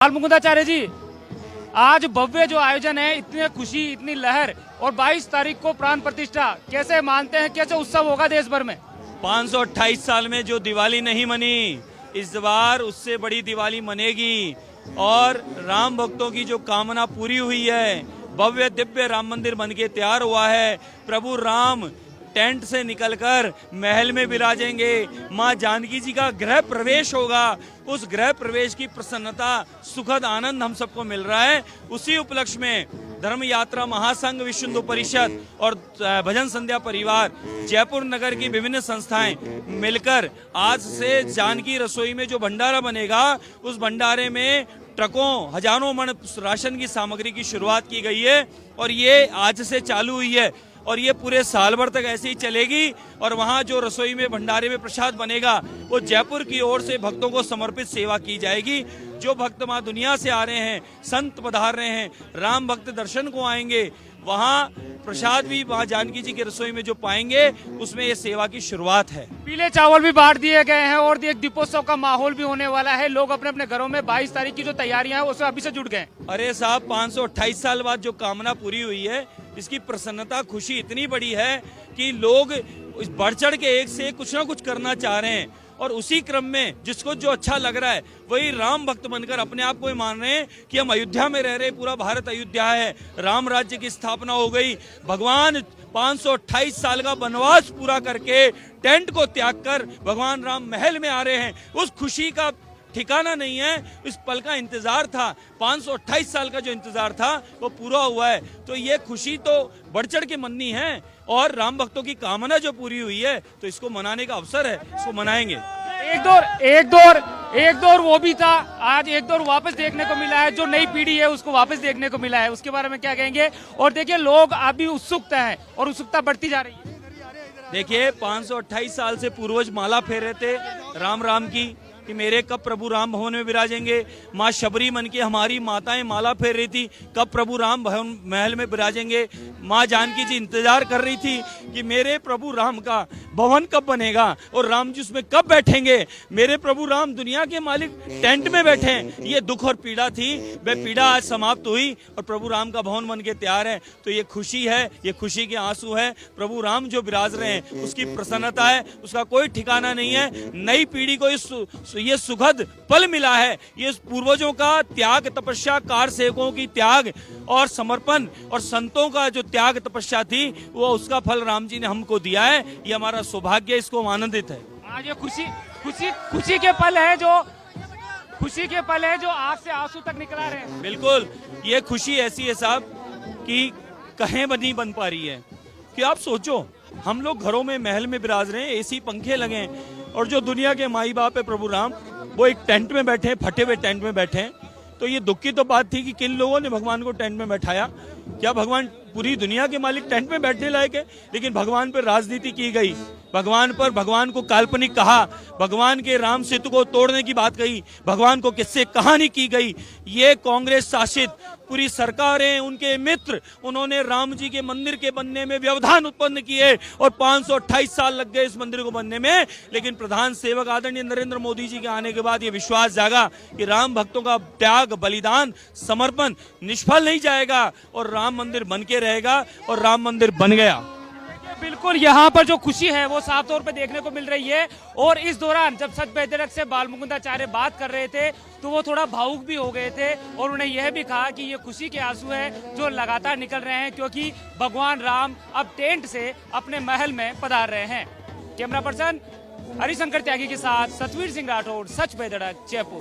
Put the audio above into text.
बाल मुकुंदाचार्य जी, आज भव्य जो आयोजन है, इतनी खुशी, इतनी लहर और 22 तारीख को प्राण प्रतिष्ठा, कैसे मानते हैं, कैसे उत्सव होगा देश भर में? 528 साल में जो दिवाली नहीं मनी, इस बार उससे बड़ी दिवाली मनेगी और राम भक्तों की जो कामना पूरी हुई है। भव्य दिव्य राम मंदिर बनके तैयार हुआ है। प्रभु राम टेंट से निकलकर महल में विराजेंगे। मां जानकी जी का गृह प्रवेश होगा। उस गृह प्रवेश की प्रसन्नता, सुखद आनंद हम सबको मिल रहा है। उसी उपलक्ष्य में धर्म यात्रा महासंघ विश्व हिंदू परिषद और भजन संध्या परिवार जयपुर नगर की विभिन्न संस्थाएं मिलकर आज से जानकी रसोई में जो भंडारा बनेगा, उस भंडारे में ट्रकों हजारों मन राशन की सामग्री की शुरुआत की गई है और ये आज से चालू हुई है और ये पूरे साल भर तक ऐसे ही चलेगी। और वहाँ जो रसोई में भंडारे में प्रसाद बनेगा, वो जयपुर की ओर से भक्तों को समर्पित सेवा की जाएगी। जो भक्त माँ दुनिया से आ रहे हैं, संत पधार रहे हैं, राम भक्त दर्शन को आएंगे, वहाँ प्रसाद भी माँ जानकी जी की रसोई में जो पाएंगे, उसमें ये सेवा की शुरुआत है। पीले चावल भी बांट दिए गए हैं और एक दीपोत्सव का माहौल भी होने वाला है। लोग अपने अपने घरों में 22 तारीख की जो तैयारियां हैं, उसमें अभी से जुट गए। अरे साहब, 528 साल बाद जो कामना पूरी हुई है, इसकी प्रसन्नता, खुशी इतनी बड़ी है कि लोग बढ़ चढ़ के एक से कुछ ना कुछ करना चाह रहे हैं और उसी क्रम में जिसको जो अच्छा लग रहा है वही राम भक्त बनकर अपने आप को ही मान रहे हैं कि हम अयोध्या में रह रहे, पूरा भारत अयोध्या है, राम राज्य की स्थापना हो गई। भगवान 528 साल का वनवास पूरा करके टेंट को त्याग कर भगवान राम महल में आ रहे हैं। उस खुशी का ठिकाना नहीं है। इस पल का इंतजार था, 528 साल का जो इंतजार था वो पूरा हुआ है। तो ये खुशी तो बढ़ चढ़ के मननी है और राम भक्तों की कामना जो पूरी हुई है, तो इसको मनाने का अवसर है, इसको मनाएंगे। एक दौर वो भी था, आज एक दौर वापस देखने को मिला है। जो नई पीढ़ी है उसको वापस देखने को मिला है, उसके बारे में क्या कहेंगे? और देखिए, लोग अभी उत्सुकता है और उत्सुकता बढ़ती जा रही है। देखिए, 528 साल से पूर्वज माला फेर रहे थे राम राम की कि मेरे कब प्रभु राम भवन में विराजेंगे। माँ शबरी मन की हमारी माताएं माला फेर रही थी, कब प्रभु राम भवन महल में विराजेंगे। माँ जानकी जी इंतजार कर रही थी कि मेरे प्रभु राम का भवन कब बनेगा और राम जी उसमें कब बैठेंगे। मेरे प्रभु राम दुनिया के मालिक टेंट में बैठे। ये दुख और पीड़ा थी, वह पीड़ा आज समाप्त हुई और प्रभु राम का भवन बन के तैयार है। तो ये खुशी है, ये खुशी के आंसू है। प्रभु राम जो विराज रहे हैं, उसकी प्रसन्नता है, उसका कोई ठिकाना नहीं है। नई पीढ़ी को ये सुखद पल मिला है। ये पूर्वजों का त्याग तपस्या, कार सेवकों की त्याग और समर्पण और संतों का जो त्याग तपस्या थी, वो उसका फल राम जी ने हमको दिया है। ये हमारा सौभाग्य, इसको आनंदित है। आज ये खुशी के पल है जो आंख से आंसू तक निकला रहे हैं। बिल्कुल, ये खुशी ऐसी है साहब कि कहीं नहीं बन पा रही है। कि आप सोचो, हम लोग घरों में महल में विराज रहे हैं, एसी पंखे लगे हैं और जो दुनिया के माई बाप है प्रभु राम, वो एक टेंट में बैठे, फटे हुए टेंट में बैठे हैं। तो ये दुख की तो बात थी कि किन लोगों ने भगवान को टेंट में बैठाया। क्या भगवान पूरी दुनिया के मालिक टेंट में बैठने लायक है? लेकिन भगवान पर राजनीति की गई, भगवान को काल्पनिक कहा, भगवान के राम सेतु को तोड़ने की बात कही, भगवान को किससे कहानी की गई। ये कांग्रेस शासित पूरी सरकारें, उनके मित्र, उन्होंने राम जी के मंदिर के बनने में व्यवधान उत्पन्न किए और 528 साल लग गए इस मंदिर को बनने में। लेकिन प्रधान सेवक आदरणीय नरेंद्र मोदी जी के आने के बाद ये विश्वास जागा कि राम भक्तों का त्याग, बलिदान, समर्पण निष्फल नहीं जाएगा और राम मंदिर बन के रहेगा और राम मंदिर बन गया। बिल्कुल, यहाँ पर जो खुशी है वो साफ तौर पे देखने को मिल रही है। और इस दौरान जब सच बेदरक से बाल मुकुंदाचार्य बात कर रहे थे, तो वो थोड़ा भावुक भी हो गए थे और उन्हें यह भी कहा कि ये खुशी के आंसू हैं जो लगातार निकल रहे हैं, क्योंकि भगवान राम अब टेंट से अपने महल में पधार रहे हैं। कैमरा पर्सन हरिशंकर त्यागी के साथ सतवीर सिंह राठौड़, सच बेदरक, जयपुर।